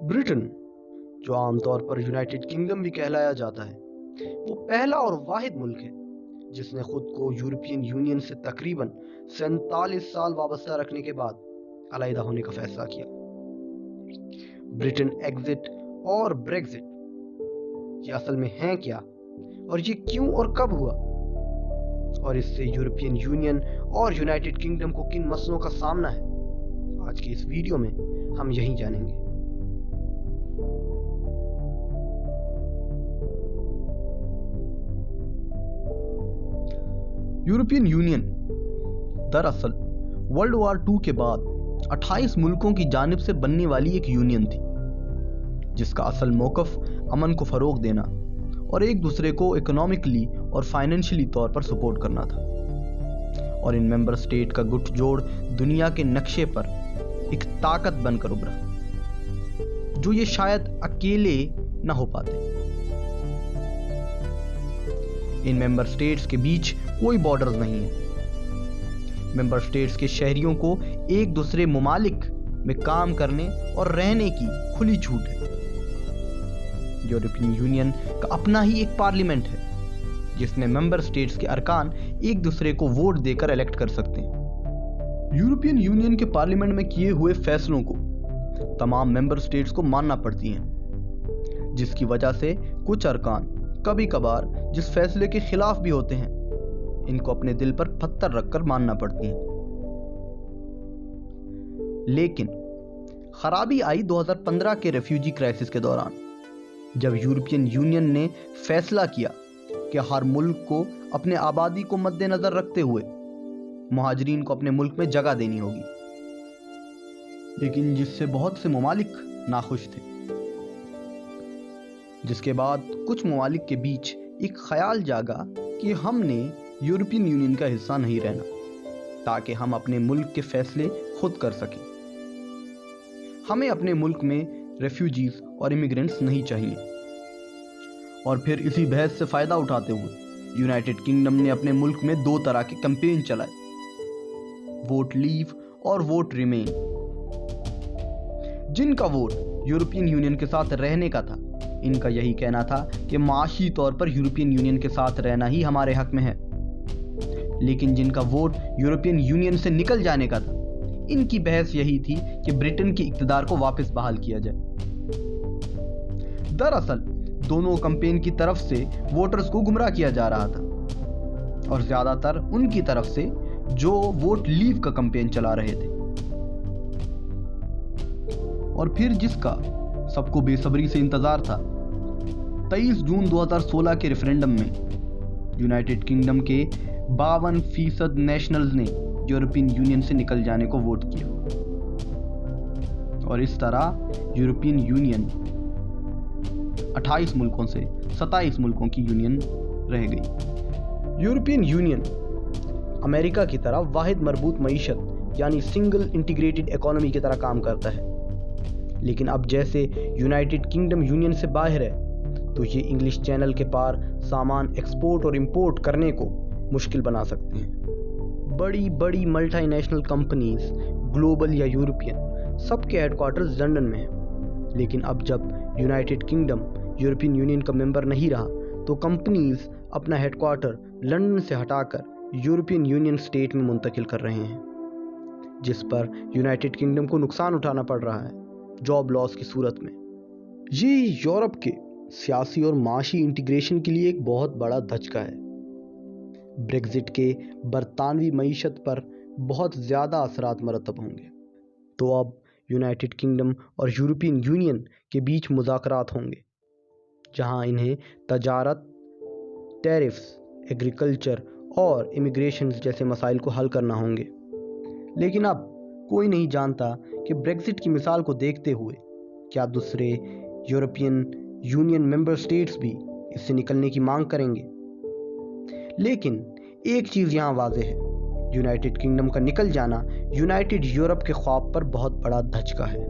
Britain, जो आम तौर पर यूनाइटेड किंगडम भी कहलाया जाता है, वो पहला और वाहिद मुल्क है जिसने खुद को यूरोपियन यूनियन से तकरीबन 47 साल वाबस्ता रखने के बाद अलहदा होने का फैसला किया। ब्रिटेन एग्जिट और ब्रेग्जिट, ये असल में हैं क्या, और ये क्यों और कब हुआ, और इससे यूरोपियन यूनियन और यूनाइटेड किंगडम को किन मसलों का सामना है, आज की इस वीडियो में हम यही जानेंगे। यूरोपियन यूनियन दरअसल वर्ल्ड वॉर II के बाद 28 मुल्कों की जानिब से बनने वाली एक यूनियन थी, जिसका असल मौक़िफ़ अमन को फ़रोग़ देना और एक दूसरे को इकोनॉमिकली और फाइनेंशियली तौर पर सपोर्ट करना था। और इन मेंबर स्टेट का गुठजोड़ दुनिया के नक्शे पर एक ताकत बनकर उभरा, जो ये शायद अकेले न हो पाते। इन मेंबर स्टेट्स के बीच कोई बॉर्डर्स नहीं है। मेंबर स्टेट्स के शहरियों को एक दूसरे मुमालिक में काम करने और रहने की खुली छूट है। यूरोपियन यूनियन का अपना ही एक पार्लियामेंट है, जिसमें मेंबर स्टेट्स के अरकान एक दूसरे को वोट देकर इलेक्ट कर सकते हैं। यूरोपियन यूनियन के पार्लियामेंट में किए हुए फैसलों को तमाम मेंबर स्टेट्स को मानना पड़ती हैं, जिसकी वजह से कुछ अरकान कभी कभार जिस फैसले के खिलाफ भी होते हैं, इनको अपने दिल पर पत्थर रखकर मानना पड़ती हैं। लेकिन खराबी आई 2015 के रेफ्यूजी क्राइसिस के दौरान, जब यूरोपियन यूनियन ने फैसला किया कि हर मुल्क को अपने आबादी को मद्देनजर रखते हुए मुहाजिरीन को अपने मुल्क में जगह देनी होगी, लेकिन जिससे बहुत से ममालिक नाखुश थे। जिसके बाद कुछ ममालिक के बीच एक ख्याल जागा कि हमने यूरोपियन यूनियन का हिस्सा नहीं रहना, ताकि हम अपने मुल्क के फैसले खुद कर सकें। हमें अपने मुल्क में रेफ्यूजीज और इमिग्रेंट्स नहीं चाहिए। और फिर इसी बहस से फ़ायदा उठाते हुए यूनाइटेड किंगडम ने अपने मुल्क में 2 तरह के कैंपेन चलाए, वोट लीव और वोट रिमेन। जिनका वोट यूरोपियन यूनियन के साथ रहने का था, इनका यही कहना था कि माशी तौर पर यूरोपियन यूनियन के साथ रहना ही हमारे हक में है। लेकिन जिनका वोट यूरोपियन यूनियन से निकल जाने का था, इनकी बहस यही थी कि ब्रिटेन के इक़्तिदार को वापस बहाल किया जाए। दरअसल दोनों कैंपेन की तरफ से वोटर्स को गुमराह किया जा रहा था, और ज्यादातर उनकी तरफ से जो वोट लीव का कैंपेन चला रहे थे। और फिर जिसका सबको बेसब्री से इंतजार था, 23 जून 2016 के रेफरेंडम में यूनाइटेड किंगडम के 52% नेशनल्स ने यूरोपियन यूनियन से निकल जाने को वोट किया, और इस तरह यूरोपियन यूनियन 28 मुल्कों से 27 मुल्कों की यूनियन रह गई। यूरोपियन यूनियन अमेरिका की तरह वाहिद मरबूत मईशत यानी सिंगल इंटीग्रेटेड इकोनॉमी की तरह काम करता है। लेकिन अब जैसे यूनाइटेड किंगडम यूनियन से बाहर है, तो ये इंग्लिश चैनल के पार सामान एक्सपोर्ट और इंपोर्ट करने को मुश्किल बना सकते हैं। बड़ी बड़ी मल्टीनेशनल कंपनीज, ग्लोबल या यूरोपियन, सबके हेडक्वार्टर्स लंदन में हैं। लेकिन अब जब यूनाइटेड किंगडम यूरोपियन यूनियन का मेंबर नहीं रहा, तो कंपनीज अपना हेडक्वार्टर लंदन से हटाकर यूरोपियन यूनियन स्टेट में मुंतकिल कर रहे हैं, जिस पर यूनाइटेड किंगडम को नुकसान उठाना पड़ रहा है जॉब लॉस की सूरत में। ये यूरोप के सियासी और माशी इंटीग्रेशन के लिए एक बहुत बड़ा धचका है। ब्रेग्जिट के बरतानवी मईशत पर बहुत ज़्यादा असरात मरतब होंगे। तो अब यूनाइटेड किंगडम और यूरोपियन यूनियन के बीच मुज़ाकरात होंगे, जहां इन्हें तजारत, टैरिफ्स, एग्रीकल्चर और इमिग्रेशन जैसे मसाइल को हल करना होंगे। लेकिन अब कोई नहीं जानता कि ब्रेग्जिट की मिसाल को देखते हुए क्या दूसरे यूरोपियन यूनियन मेंबर स्टेट्स भी इससे निकलने की मांग करेंगे। लेकिन एक चीज़ यहाँ वाज़ेह है, यूनाइटेड किंगडम का निकल जाना यूनाइटेड यूरोप के ख्वाब पर बहुत बड़ा धचका है।